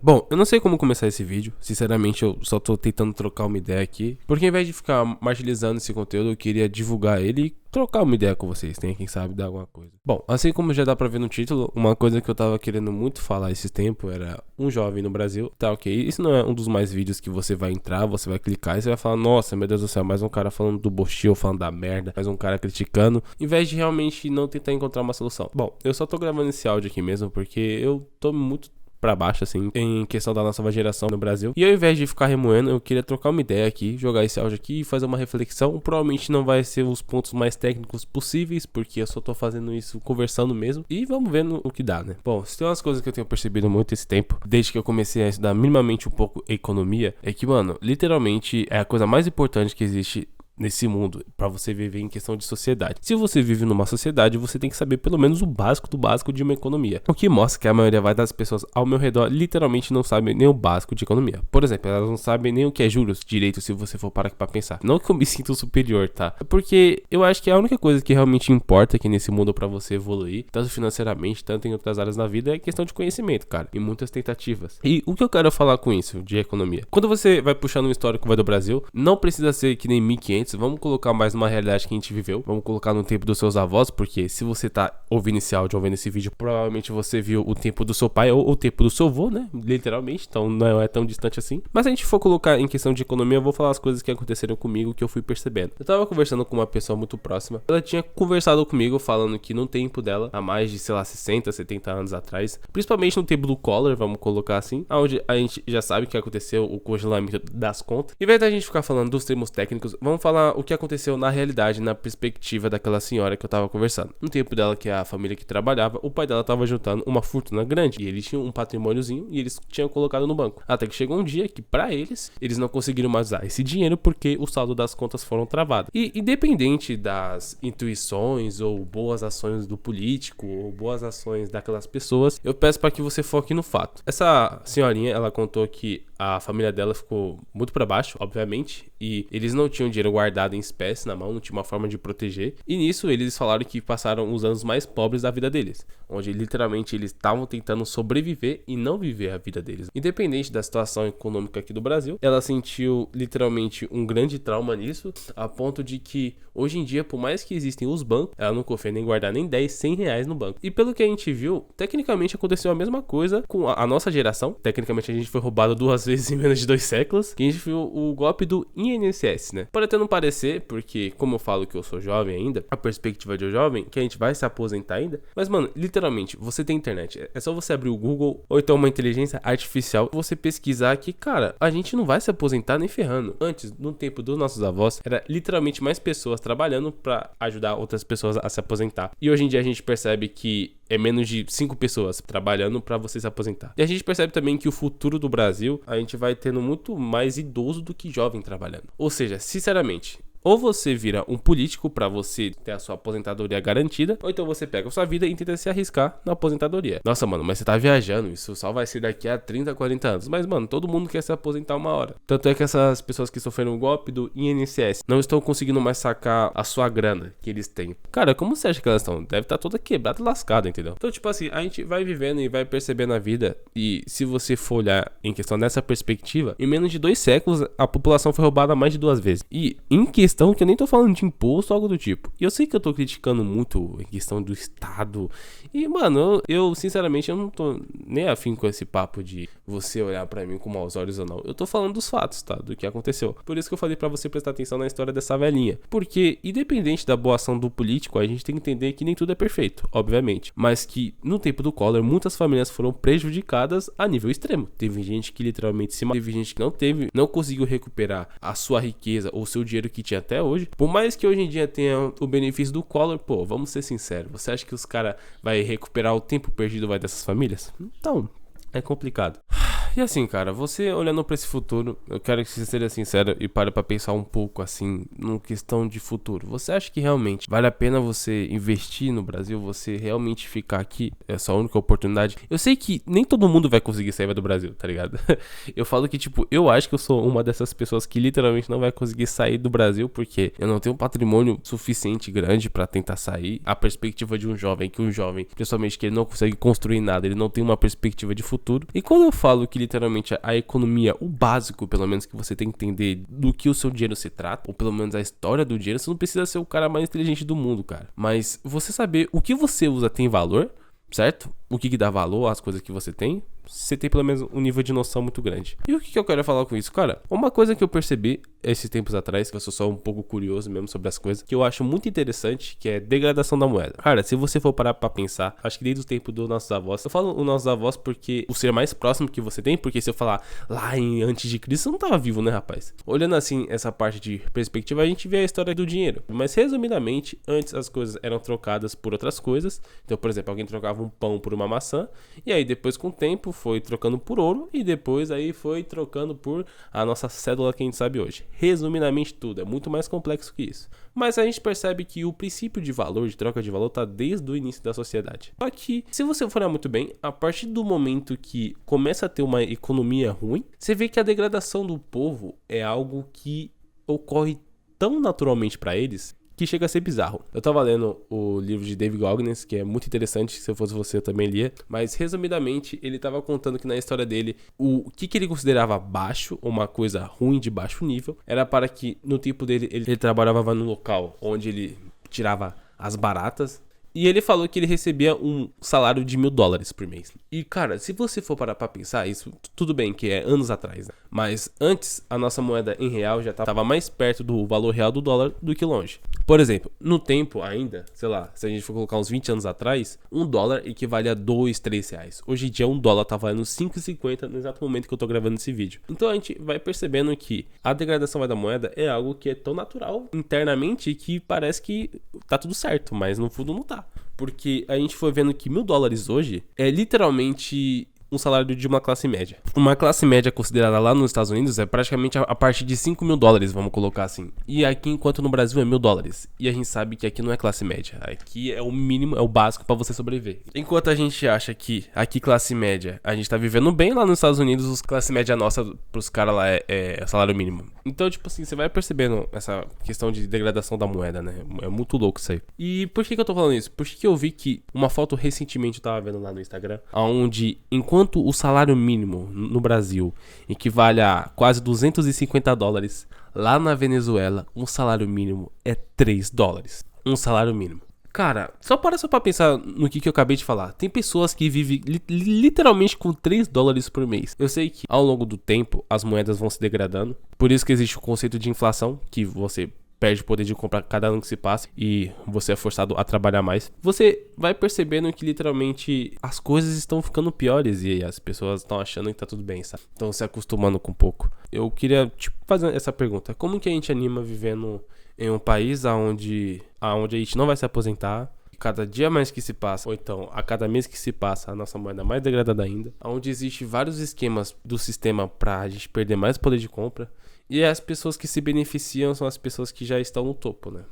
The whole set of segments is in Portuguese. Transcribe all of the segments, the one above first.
Bom, eu não sei como começar esse vídeo. Sinceramente, eu só tô tentando trocar uma ideia aqui. Porque ao invés de ficar marginalizando esse conteúdo, eu queria divulgar ele e trocar uma ideia com vocês. Tem quem sabe dar alguma coisa. Bom, assim como já dá pra ver no título, uma coisa que eu tava querendo muito falar esse tempo era um jovem no Brasil. Tá, ok. Isso não é um dos mais vídeos que você vai entrar, você vai clicar e você vai falar: nossa, meu Deus do céu, mais um cara falando do Bochil, falando da merda, mais um cara criticando, em vez de realmente não tentar encontrar uma solução. Bom, eu só tô gravando esse áudio aqui mesmo porque eu tô muito pra baixo, assim, em questão da nossa nova geração no Brasil. E ao invés de ficar remoendo, eu queria trocar uma ideia aqui, jogar esse áudio aqui e fazer uma reflexão. Provavelmente não vai ser os pontos mais técnicos possíveis, porque eu só tô fazendo isso conversando mesmo. E vamos vendo o que dá, né? Bom, se tem umas coisas que eu tenho percebido muito esse tempo, desde que eu comecei a estudar minimamente um pouco economia, é que, mano, literalmente é a coisa mais importante que existe nesse mundo, pra você viver em questão de sociedade. Se você vive numa sociedade, você tem que saber pelo menos o básico do básico de uma economia. O que mostra que a maioria das pessoas ao meu redor literalmente não sabem nem o básico de economia. Por exemplo, elas não sabem nem o que é juros direito, se você for parar aqui pra pensar. Não que eu me sinta superior, tá? Porque eu acho que a única coisa que realmente importa aqui nesse mundo pra você evoluir, tanto financeiramente, tanto em outras áreas da vida, é questão de conhecimento, cara. E muitas tentativas. E o que eu quero falar com isso de economia? Quando você vai puxando um histórico do Brasil, não precisa ser que nem 1500. Vamos colocar mais numa realidade que a gente viveu. Vamos colocar no tempo dos seus avós, porque se você tá ouvindo esse áudio, ouvindo esse vídeo, provavelmente você viu o tempo do seu pai ou o tempo do seu avô, né? Literalmente, então não é tão distante assim. Mas se a gente for colocar em questão de economia, eu vou falar as coisas que aconteceram comigo, que eu fui percebendo. Eu tava conversando com uma pessoa muito próxima. Ela tinha conversado comigo, falando que no tempo dela, há mais de, sei lá, 60, 70 anos atrás, principalmente no tempo do Collor, vamos colocar assim, onde a gente já sabe que aconteceu o congelamento das contas. Em vez da gente ficar falando dos termos técnicos, vamos falar o que aconteceu na realidade, na perspectiva daquela senhora que eu tava conversando. No tempo dela, que é a família que trabalhava, o pai dela tava juntando uma fortuna grande, e eles tinham um patrimôniozinho e eles tinham colocado no banco. Até que chegou um dia que, pra eles não conseguiram mais usar esse dinheiro porque o saldo das contas foram travados. E independente das intuições ou boas ações do político ou boas ações daquelas pessoas, eu peço para que você foque no fato. Essa senhorinha, ela contou que a família dela ficou muito pra baixo, obviamente, e eles não tinham dinheiro guardado em espécie na mão, não tinha uma forma de proteger. E nisso eles falaram que passaram os anos mais pobres da vida deles, onde literalmente eles estavam tentando sobreviver e não viver a vida deles. Independente da situação econômica aqui do Brasil, ela sentiu literalmente um grande trauma nisso, a ponto de que hoje em dia, por mais que existem os bancos, ela não confia nem guardar nem 10, 100 reais no banco. E pelo que a gente viu, tecnicamente aconteceu a mesma coisa com a nossa geração. Tecnicamente a gente foi roubado 2 vezes em menos de 2 séculos, que a gente viu o golpe do INSS, né? Pode até não parecer, porque como eu falo que eu sou jovem ainda, a perspectiva de um jovem, que a gente vai se aposentar ainda, mas mano, literalmente, você tem internet, é só você abrir o Google, ou então uma inteligência artificial, você pesquisar que, cara, a gente não vai se aposentar nem ferrando. Antes, no tempo dos nossos avós, era literalmente mais pessoas trabalhando pra ajudar outras pessoas a se aposentar. E hoje em dia a gente percebe que é menos de 5 pessoas trabalhando pra você se aposentar. E a gente percebe também que o futuro do Brasil, a gente vai tendo muito mais idoso do que jovem trabalhando. Ou seja, sinceramente, ou você vira um político pra você ter a sua aposentadoria garantida, ou então você pega a sua vida e tenta se arriscar na aposentadoria. Nossa, mano, mas você tá viajando, isso só vai ser daqui a 30, 40 anos. Mas, mano, todo mundo quer se aposentar uma hora. Tanto é que essas pessoas que sofreram o golpe do INSS não estão conseguindo mais sacar a sua grana que eles têm. Cara, como você acha que elas estão? Deve estar toda quebrada e lascada, entendeu? Então, tipo assim, a gente vai vivendo e vai percebendo a vida. E se você for olhar em questão dessa perspectiva, em menos de 2 séculos, a população foi roubada mais de 2 vezes. E em questão que eu nem tô falando de imposto ou algo do tipo. E eu sei que eu tô criticando muito em questão do Estado. E, mano, eu sinceramente, eu não tô nem afim com esse papo de você olhar pra mim com maus olhos ou não. Eu tô falando dos fatos, tá? Do que aconteceu. Por isso que eu falei pra você prestar atenção na história dessa velhinha. Porque, independente da boa ação do político, a gente tem que entender que nem tudo é perfeito, obviamente. Mas que, no tempo do Collor, muitas famílias foram prejudicadas a nível extremo. Teve gente que literalmente se matou. Teve gente que não conseguiu recuperar a sua riqueza ou o seu dinheiro que tinha até hoje. Por mais que hoje em dia tenha o benefício do Collor, pô, vamos ser sinceros. Você acha que os caras vai recuperar o tempo perdido dessas famílias? Então, é complicado. E assim, cara, você olhando pra esse futuro, eu quero que você seja sincero e pare pra pensar um pouco, assim, numa questão de futuro. Você acha que realmente vale a pena você investir no Brasil, você realmente ficar aqui, essa única oportunidade? Eu sei que nem todo mundo vai conseguir sair do Brasil, tá ligado? Eu falo que, tipo, eu acho que eu sou uma dessas pessoas que literalmente não vai conseguir sair do Brasil, porque eu não tenho um patrimônio suficiente grande pra tentar sair. A perspectiva de um jovem, principalmente que ele não consegue construir nada, ele não tem uma perspectiva de futuro. E quando eu falo que literalmente a economia, o básico, pelo menos, que você tem que entender do que o seu dinheiro se trata, ou pelo menos a história do dinheiro, você não precisa ser o cara mais inteligente do mundo, cara. Mas você saber o que você usa tem valor, certo? O que dá valor às coisas que você tem pelo menos um nível de noção muito grande. E o que eu quero falar com isso? Cara, uma coisa que eu percebi esses tempos atrás, que eu sou só um pouco curioso mesmo sobre as coisas, que eu acho muito interessante, que é degradação da moeda. Cara, se você for parar pra pensar, acho que desde o tempo dos nossos avós, eu falo os nossos avós porque o ser mais próximo que você tem, porque se eu falar lá em antes de Cristo, você não tava vivo, né, rapaz? Olhando assim essa parte de perspectiva, a gente vê a história do dinheiro. Mas resumidamente, antes as coisas eram trocadas por outras coisas. Então, por exemplo, alguém trocava um pão por uma maçã, e aí depois com o tempo foi trocando por ouro, e depois aí foi trocando por a nossa cédula que a gente sabe hoje. Resumidamente tudo, é muito mais complexo que isso. Mas a gente percebe que o princípio de valor, de troca de valor, tá desde o início da sociedade. Só que, se você for olhar muito bem, a partir do momento que começa a ter uma economia ruim, você vê que a degradação do povo é algo que ocorre tão naturalmente para eles que chega a ser bizarro. Eu tava lendo o livro de David Goggins, que é muito interessante, se eu fosse você eu também lia, mas resumidamente ele tava contando que na história dele, o que ele considerava baixo, uma coisa ruim de baixo nível, era para que no tempo dele ele trabalhava no local onde ele tirava as baratas, e ele falou que ele recebia um salário de $1.000 por mês. E, cara, se você for parar pra pensar, isso tudo bem que é anos atrás, né? Mas antes, a nossa moeda em real já estava mais perto do valor real do dólar do que longe. Por exemplo, no tempo ainda, sei lá, se a gente for colocar uns 20 anos atrás, $1 equivale a 2, 3 reais. Hoje em dia, $1 tá valendo 5,50 no exato momento que eu tô gravando esse vídeo. Então a gente vai percebendo que a degradação da moeda é algo que é tão natural internamente que parece que tá tudo certo, mas no fundo não tá. Porque a gente foi vendo que $1.000 hoje é literalmente um salário de uma classe média. Uma classe média considerada lá nos Estados Unidos é praticamente a partir de $5.000, vamos colocar assim. E aqui, enquanto no Brasil é $1.000. E a gente sabe que aqui não é classe média. Aqui é o mínimo, é o básico pra você sobreviver. Enquanto a gente acha que aqui classe média, a gente tá vivendo bem, lá nos Estados Unidos, os classe média nossa, pros caras lá é salário mínimo. Então, tipo assim, você vai percebendo essa questão de degradação da moeda, né? É muito louco isso aí. E por que eu tô falando isso? Porque eu vi que uma foto recentemente eu tava vendo lá no Instagram, onde enquanto o salário mínimo no Brasil equivale a quase $250, lá na Venezuela, um salário mínimo é $3. Um salário mínimo. Cara, só pra pensar no que eu acabei de falar. Tem pessoas que vivem literalmente com $3 por mês. Eu sei que ao longo do tempo as moedas vão se degradando. Por isso que existe o conceito de inflação, que você perde o poder de comprar cada ano que se passa e você é forçado a trabalhar mais. Você vai percebendo que literalmente as coisas estão ficando piores e as pessoas estão achando que tá tudo bem, sabe? Estão se acostumando com um pouco. Eu queria fazer essa pergunta. Como que a gente anima vivendo em um país onde a gente não vai se aposentar? Cada dia mais que se passa, ou então a cada mês que se passa, a nossa moeda é mais degradada ainda, onde existe vários esquemas do sistema pra gente perder mais poder de compra. E as pessoas que se beneficiam são as pessoas que já estão no topo, né?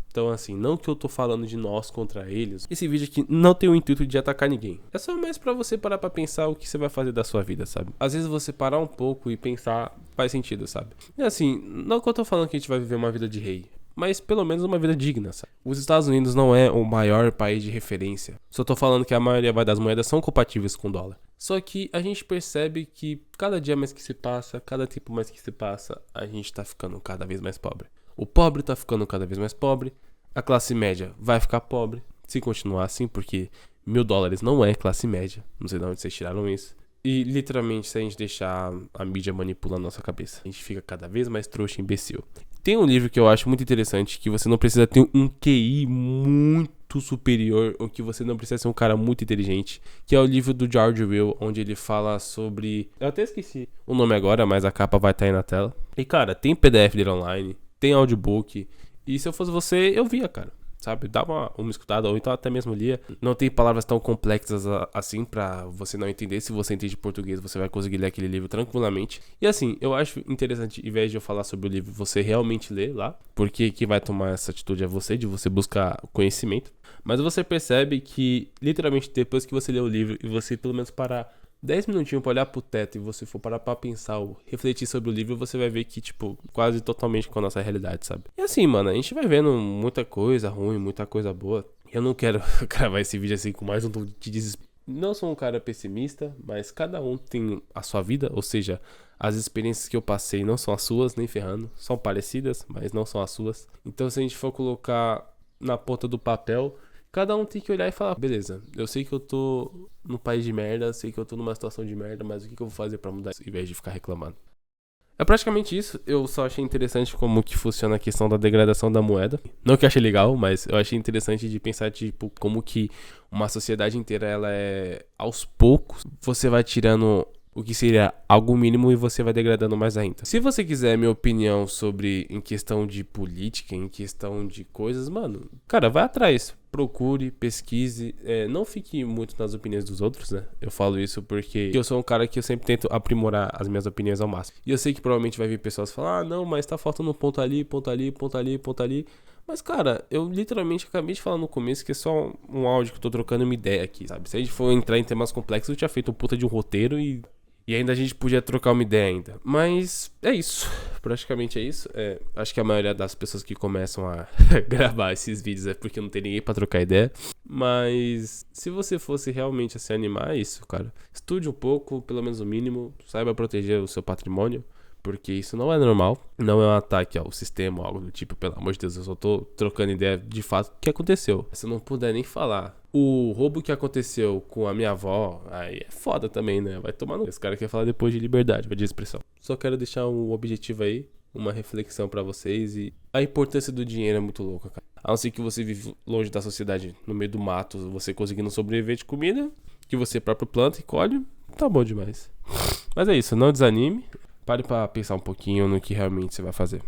Então, assim, não que eu tô falando de nós contra eles. Esse vídeo aqui não tem o intuito de atacar ninguém. É só mais pra você parar pra pensar o que você vai fazer da sua vida, sabe? Às vezes você parar um pouco e pensar faz sentido, sabe? E assim, não que eu tô falando que a gente vai viver uma vida de rei, mas pelo menos uma vida digna, sabe? Os Estados Unidos não é o maior país de referência. Só tô falando que a maioria das moedas são compatíveis com o dólar. Só que a gente percebe que cada dia mais que se passa, cada tempo mais que se passa, a gente tá ficando cada vez mais pobre. O pobre tá ficando cada vez mais pobre, a classe média vai ficar pobre, se continuar assim, porque $1.000 não é classe média, não sei de onde vocês tiraram isso. E literalmente, se a gente deixar a mídia manipular a nossa cabeça, a gente fica cada vez mais trouxa e imbecil. Tem um livro que eu acho muito interessante, que você não precisa ter um QI muito superior, ou que você não precisa ser um cara muito inteligente, que é o livro do George Will, onde ele fala sobre... Eu até esqueci o nome agora, mas a capa vai estar aí na tela. E cara, tem PDF dele online, tem audiobook, e se eu fosse você, eu via, cara. Sabe, dá uma escutada, ou então até mesmo lia. Não tem palavras tão complexas assim pra você não entender. Se você entende português, você vai conseguir ler aquele livro tranquilamente. E assim, eu acho interessante, em vez de eu falar sobre o livro, você realmente ler lá. Porque quem vai tomar essa atitude é você, de você buscar conhecimento. Mas você percebe que, literalmente, depois que você lê o livro e você pelo menos parar 10 minutinhos pra olhar pro teto e você for parar pra pensar ou refletir sobre o livro, você vai ver que, tipo, quase totalmente com a nossa realidade, sabe? E assim, mano, a gente vai vendo muita coisa ruim, muita coisa boa. Eu não quero gravar esse vídeo assim com mais um tom de não sou um cara pessimista, mas cada um tem a sua vida, ou seja, as experiências que eu passei não são as suas, nem ferrando, são parecidas, mas não são as suas. Então, se a gente for colocar na ponta do papel, cada um tem que olhar e falar, beleza, eu sei que eu tô num país de merda, sei que eu tô numa situação de merda, mas o que eu vou fazer pra mudar isso, em vez de ficar reclamando? É praticamente isso. Eu só achei interessante como que funciona a questão da degradação da moeda. Não que eu achei legal, mas eu achei interessante de pensar, tipo, como que uma sociedade inteira, ela é... Aos poucos, você vai tirando o que seria algo mínimo e você vai degradando mais ainda. Se você quiser minha opinião sobre, em questão de política, em questão de coisas, mano, cara, vai atrás. Procure, pesquise, não fique muito nas opiniões dos outros, né? Eu falo isso porque eu sou um cara que eu sempre tento aprimorar as minhas opiniões ao máximo. E eu sei que provavelmente vai vir pessoas falar, ah, não, mas tá faltando um ponto ali, ponto ali, ponto ali, ponto ali. Mas, cara, eu literalmente acabei de falar no começo que é só um áudio que eu tô trocando uma ideia aqui, sabe? Se a gente for entrar em temas complexos, eu tinha feito um puta de um roteiro e ainda a gente podia trocar uma ideia ainda. Mas é isso. Praticamente é isso. Acho que a maioria das pessoas que começam a gravar esses vídeos é porque não tem ninguém pra trocar ideia. Mas se você fosse realmente a se animar, é isso, cara. Estude um pouco, pelo menos o mínimo. Saiba proteger o seu patrimônio. Porque isso não é normal. Não é um ataque ao sistema ou algo do tipo. Pelo amor de Deus, eu só tô trocando ideia de fato do que aconteceu. Se eu não puder nem falar o roubo que aconteceu com a minha avó, aí é foda também, né? Vai tomar no... Esse cara quer falar depois de liberdade, de expressão. Só quero deixar um objetivo aí, uma reflexão pra vocês. E a importância do dinheiro é muito louca, cara. A não ser que você vive longe da sociedade, no meio do mato, você conseguindo sobreviver de comida, que você próprio planta e colhe, tá bom demais. Mas é isso, não desanime. Pare pra pensar um pouquinho no que realmente você vai fazer.